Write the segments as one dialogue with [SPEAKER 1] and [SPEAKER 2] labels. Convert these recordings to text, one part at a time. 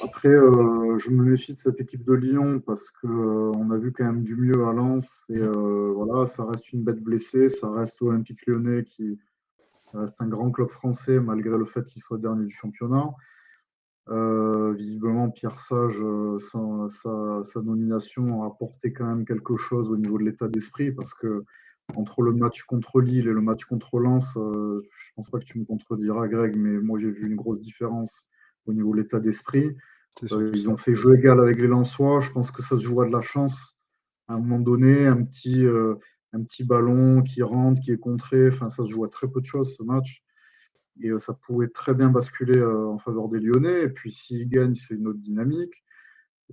[SPEAKER 1] Après, je me méfie de cette équipe de Lyon parce que on a vu quand même du mieux à Lens et
[SPEAKER 2] Mhm.
[SPEAKER 1] voilà, ça reste une bête blessée, ça reste l'Olympique Lyonnais qui reste un grand club français malgré le fait qu'il soit dernier du championnat. Visiblement, Pierre Sage, sa nomination a apporté quand même quelque chose au niveau de l'état d'esprit parce que entre le match contre Lille et le match contre Lens, je pense pas que tu me contrediras, Greg, mais moi j'ai vu une grosse différence au niveau de l'état d'esprit.
[SPEAKER 2] C'est surtout
[SPEAKER 1] Ils
[SPEAKER 2] ça.
[SPEAKER 1] ont fait jeu égal avec les Lensois. Je pense que ça se joue à de la chance. À un moment donné, un petit ballon qui rentre, qui est contré. Enfin, ça se joue à très peu de choses ce match. Et ça pourrait très bien basculer en faveur des Lyonnais. Et puis s'ils gagnent, c'est une autre dynamique.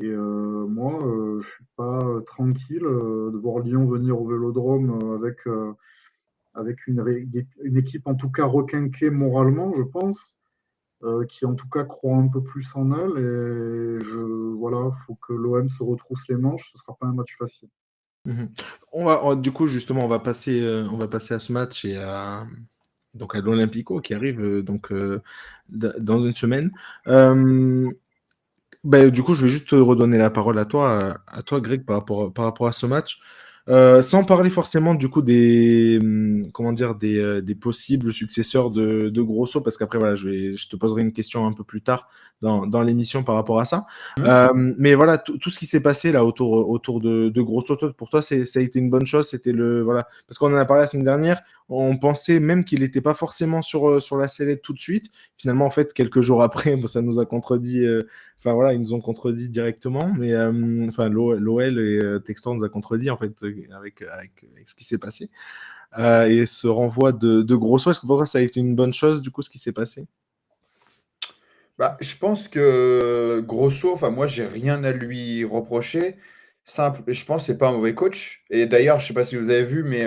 [SPEAKER 1] Et moi, je suis pas tranquille de voir Lyon venir au Vélodrome avec une équipe en tout cas requinquée moralement, je pense, qui en tout cas croit un peu plus en elle. Et voilà, faut que l'OM se retrousse les manches. Ce sera pas un match facile.
[SPEAKER 2] Mhm. Du coup, justement, on va passer à ce match et donc à l'Olympico qui arrive dans une semaine. Euh, du coup, je vais juste te redonner la parole à toi, Greg, par rapport à ce match. Sans parler forcément du coup comment dire, des possibles successeurs de Grosso, parce qu'après, voilà, je te poserai une question un peu plus tard dans l'émission par rapport à ça. Mais voilà, tout ce qui s'est passé là autour de Grosso, pour toi, ça a été une bonne chose. Voilà, parce qu'on en a parlé la semaine dernière, on pensait même qu'il n'était pas forcément sur la sellette tout de suite. Finalement, en fait, quelques jours après, bon, ça nous a contredit. Enfin voilà, ils nous ont contredit directement, mais enfin l'OL et Textor nous a contredit en fait avec ce qui s'est passé. Et ce renvoi de Grosso, est-ce que pour toi ça a été une bonne chose du coup ce qui s'est passé?
[SPEAKER 3] Bah, je pense que Grosso, enfin moi j'ai rien à lui reprocher. Simple, je pense que c'est pas un mauvais coach. Et d'ailleurs, je sais pas si vous avez vu, mais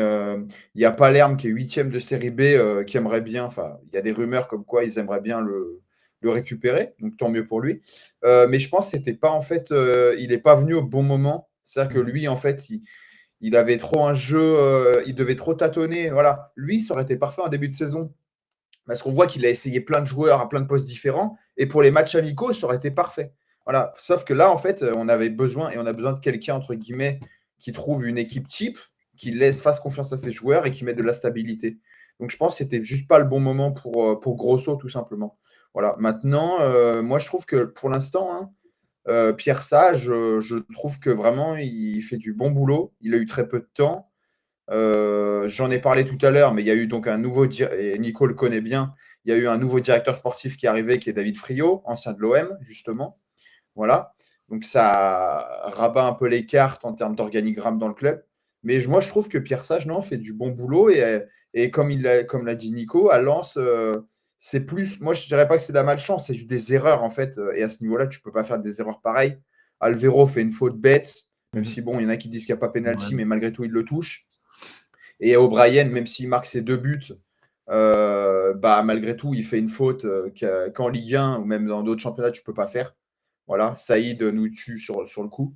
[SPEAKER 3] il y a Palerme qui est huitième de série B, qui aimerait bien. Enfin, il y a des rumeurs comme quoi ils aimeraient bien le récupérer. Donc tant mieux pour lui. Mais je pense que c'était pas en fait, il n'est pas venu au bon moment. C'est-à-dire que
[SPEAKER 2] Mhm.
[SPEAKER 3] lui, en fait, il avait trop un jeu, il devait trop tâtonner. Voilà, lui, ça aurait été parfait en début de saison. Parce qu'on voit qu'il a essayé plein de joueurs à plein de postes différents. Et pour les matchs amicaux, ça aurait été parfait. Voilà. Sauf que là, en fait, on avait besoin, et on a besoin de quelqu'un, entre guillemets, qui trouve une équipe type, qui fasse confiance à ses joueurs et qui mette de la stabilité. Donc je pense que c'était juste pas le bon moment pour Grosso, tout simplement. Voilà. Maintenant, moi, je trouve que pour l'instant, hein, Pierre Sage, je trouve que vraiment, il fait du bon boulot. Il a eu très peu de temps. J'en ai parlé tout à l'heure, mais il y a eu donc un nouveau, et Nico le connaît bien, il y a eu un nouveau directeur sportif qui est arrivé, qui est David Friot, ancien de l'OM, justement. Voilà. Donc ça rabat un peu les cartes en termes d'organigramme dans le club. Mais moi, je trouve que Pierre Sage, non, fait du bon boulot. Et comme l'a dit Nico, à Lens, c'est plus. Moi, je ne dirais pas que c'est de la malchance, c'est juste des erreurs, en fait. Et à ce niveau-là, tu ne peux pas faire des erreurs pareilles. Alvero fait une faute bête, même
[SPEAKER 2] Mhm.
[SPEAKER 3] si, bon, il y en a qui disent qu'il n'y a pas
[SPEAKER 2] Ouais.
[SPEAKER 3] pénalty, mais malgré tout, il le touche. Et O'Brien, même s'il marque ses deux buts, bah, malgré tout, il fait une faute qu'en Ligue 1 ou même dans d'autres championnats, tu ne peux pas faire. Voilà, Saïd nous tue sur le coup.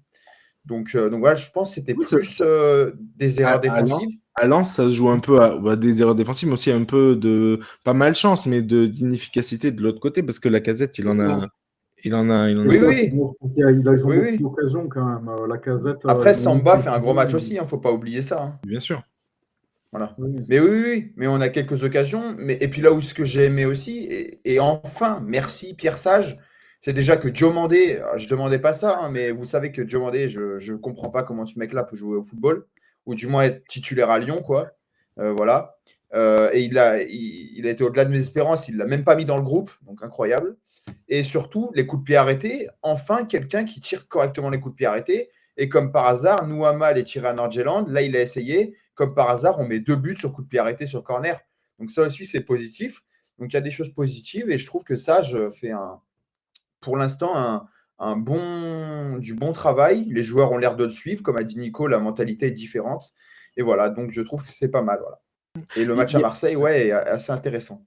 [SPEAKER 3] Donc voilà, je pense que c'était
[SPEAKER 2] Oui,
[SPEAKER 3] plus des erreurs défensives.
[SPEAKER 2] À Lens, ça se joue un peu à des erreurs défensives, mais aussi un peu de, pas malchance, mais d'inefficacité de l'autre côté, parce que la casette, il en a
[SPEAKER 3] Oui,
[SPEAKER 2] eu.
[SPEAKER 3] oui,
[SPEAKER 1] Moi, je trouve qu'ils ont
[SPEAKER 3] oui,
[SPEAKER 1] beaucoup
[SPEAKER 3] oui.
[SPEAKER 1] d'occasions quand même. La casette,
[SPEAKER 3] Après,
[SPEAKER 1] ils ont eu
[SPEAKER 3] Samba fait un gros match
[SPEAKER 1] quelques-unes.
[SPEAKER 3] aussi, il ne faut pas oublier ça, hein.
[SPEAKER 2] Bien sûr.
[SPEAKER 3] Voilà.
[SPEAKER 1] Oui.
[SPEAKER 3] Mais oui, oui, oui, mais on a quelques occasions. Et puis là où ce que j'ai aimé aussi, et enfin, merci Pierre Sage, c'est déjà que Diomandé, alors, je ne demandais pas ça, hein, mais vous savez que Diomandé, je ne comprends pas comment ce mec-là peut jouer au football, ou du moins être titulaire à Lyon, quoi. Voilà. Et il a été au-delà de mes espérances, il ne l'a même pas mis dans le groupe, donc incroyable. Et surtout, les coups de pied arrêtés, enfin quelqu'un qui tire correctement les coups de pied arrêtés. Et comme par hasard, Nouama allait tirer à Nordjylland, là il a essayé, comme par hasard, on met deux buts sur coup de pied arrêté sur corner. Donc ça aussi, c'est positif. Donc il y a des choses positives et je trouve que Sage fait pour l'instant du bon travail. Les joueurs ont l'air de le suivre. Comme a dit Nico, la mentalité est différente. Et voilà, donc je trouve que c'est pas mal. Voilà. Et le
[SPEAKER 2] Il
[SPEAKER 3] match à
[SPEAKER 2] y a,
[SPEAKER 3] Marseille, ouais, est assez intéressant.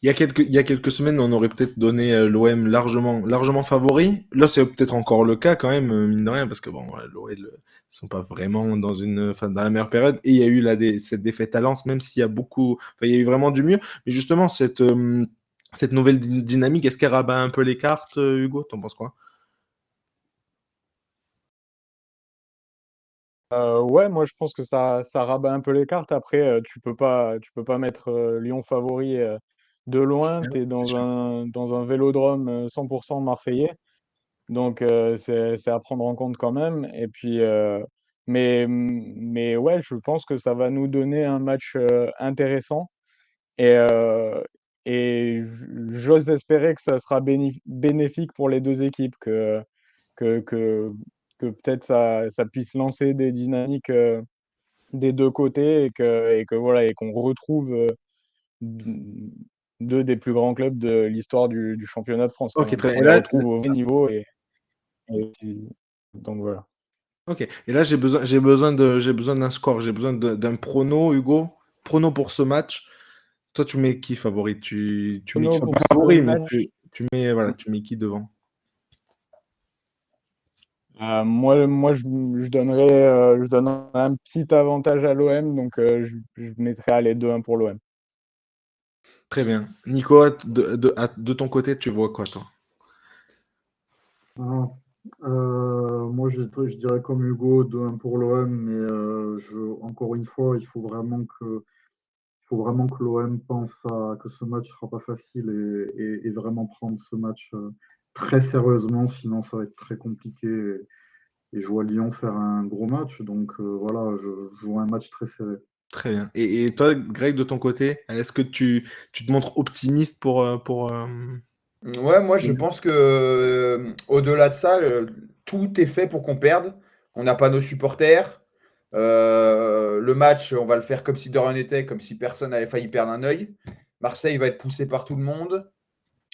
[SPEAKER 2] il y a quelques semaines, on aurait peut-être donné l'OM largement favori. Là, c'est peut-être encore le cas quand même, mine de rien, parce que bon, l'OL, ils sont pas vraiment enfin, dans la meilleure période. Et il y a eu cette défaite à Lens, même s'il y a enfin, il y a eu vraiment du mieux. Mais justement, cette nouvelle dynamique, est-ce qu'elle rabat un peu les cartes, Hugo? T'en penses quoi?
[SPEAKER 4] Ouais, moi je pense que ça rabat un peu les cartes. Après, tu peux pas mettre Lyon favori de loin. Tu es
[SPEAKER 2] C'est sûr.
[SPEAKER 4] dans un vélodrome 100% marseillais. Donc, c'est à prendre en compte quand même. Et puis, mais ouais, je pense que ça va nous donner un match intéressant. Et, euh, et j'ose espérer que ça sera bénéfique pour les deux équipes, que, que, que peut-être ça puisse lancer des dynamiques des deux côtés et que voilà, et qu'on retrouve deux des plus grands clubs de l'histoire du championnat de France quand
[SPEAKER 2] Ok,
[SPEAKER 4] même.
[SPEAKER 2] très bien.
[SPEAKER 4] Qu'on les retrouve au même niveau donc voilà.
[SPEAKER 2] Ok. Et là, j'ai besoin d'un score, j'ai besoin d'un prono, Hugo. Prono pour ce match. Toi, tu mets qui favori? Tu mets qui
[SPEAKER 4] Prono pour
[SPEAKER 2] pas
[SPEAKER 4] ce
[SPEAKER 2] favori, mais
[SPEAKER 4] match,
[SPEAKER 2] tu mets qui devant?
[SPEAKER 4] moi je donnerais un petit avantage à l'OM, donc je mettrais aller 2-1 pour l'OM.
[SPEAKER 2] Très bien. Nico, de ton côté, tu vois quoi, toi?
[SPEAKER 1] Ah, moi, je dirais comme Hugo, 2-1 pour l'OM, mais encore une fois, il faut vraiment que l'OM pense que ce match sera pas facile et vraiment prendre ce match très sérieusement, sinon ça va être très compliqué. Et je vois Lyon faire un gros match, donc voilà, je vois un match très serré.
[SPEAKER 2] Très bien. Et toi, Greg, de ton côté, est-ce que tu te montres optimiste
[SPEAKER 3] Ouais, moi je pense que au-delà de ça, tout est fait pour qu'on perde. On n'a pas nos supporters. Le match, on va le faire comme si de rien n'était, comme si personne n'avait failli perdre un œil. Marseille va être poussé par tout le monde.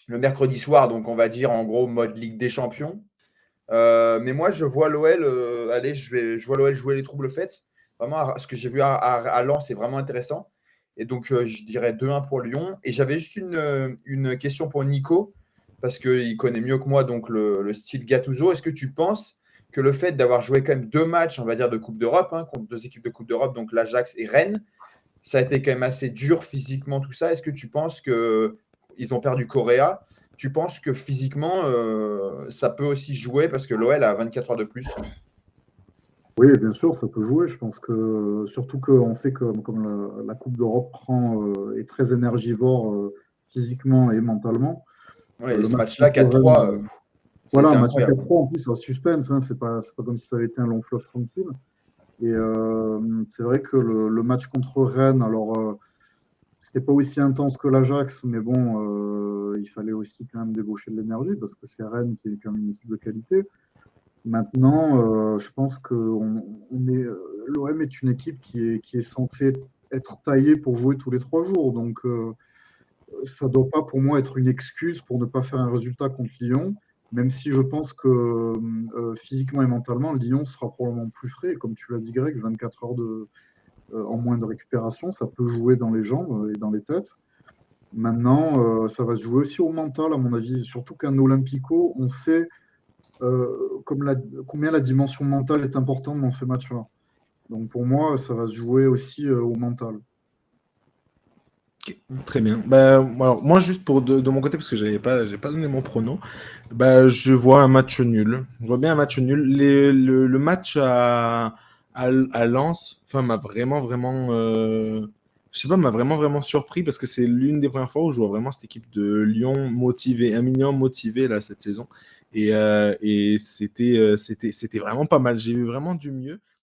[SPEAKER 3] Le mercredi soir, donc on va dire en gros mode Ligue des Champions. Mais moi je vois l'OL, allez, je vois l'OL jouer les troubles faites. Vraiment, ce que j'ai vu à Lens, c'est vraiment intéressant. Et donc je dirais 2-1 pour Lyon. Et j'avais juste une question pour Nico, parce qu'il connaît mieux que moi donc le style Gattuso. Est-ce que tu penses que le fait d'avoir joué quand même deux matchs, on va dire, de Coupe d'Europe, hein, contre deux équipes de Coupe d'Europe, donc l'Ajax et Rennes, ça a été quand même assez dur physiquement, tout ça. Est-ce que tu penses que ils ont perdu Correa? Tu penses que physiquement, ça peut aussi jouer parce que l'OL a 24 heures de plus?
[SPEAKER 1] Oui, bien sûr, ça peut jouer. Je pense que surtout qu'on sait que comme la Coupe d'Europe est très énergivore physiquement et mentalement.
[SPEAKER 3] Ouais, et
[SPEAKER 1] Le
[SPEAKER 3] ce
[SPEAKER 1] match
[SPEAKER 3] match-là,
[SPEAKER 1] contre Rennes,
[SPEAKER 3] 4-3, ça a
[SPEAKER 1] voilà,
[SPEAKER 3] été
[SPEAKER 1] un match à
[SPEAKER 3] incroyable.
[SPEAKER 1] 4-3 en plus, en suspense, hein, c'est pas comme si ça avait été un long fleuve tranquille. Et c'est vrai que le match contre Rennes, alors c'était pas aussi intense que l'Ajax, mais bon, il fallait aussi quand même débaucher de l'énergie parce que c'est Rennes qui est quand même une équipe de qualité. Maintenant, je pense que l'OM est une équipe qui est censée être taillée pour jouer tous les 3 jours. Donc, ça ne doit pas pour moi être une excuse pour ne pas faire un résultat contre Lyon, même si je pense que physiquement et mentalement, Lyon sera probablement plus frais. Comme tu l'as dit, Greg, 24 heures en moins de récupération, ça peut jouer dans les jambes et dans les têtes. Maintenant, ça va se jouer aussi au mental, à mon avis. Surtout qu'un Olympico, on sait combien la dimension mentale est importante dans ces matchs-là. Donc pour moi, ça va se jouer aussi au mental.
[SPEAKER 2] Ok, très bien. Bah, alors, moi, juste de mon côté, parce que j'ai pas donné mon prono, bah, je vois un match nul. Je vois bien un match nul. Le match à Lens, enfin, m'a vraiment, vraiment, je sais pas, m'a vraiment, vraiment surpris parce que c'est l'une des premières fois où je vois vraiment cette équipe de Lyon motivée, un minimum motivé là cette saison. Et c'était vraiment pas mal. J'ai eu vraiment du mieux.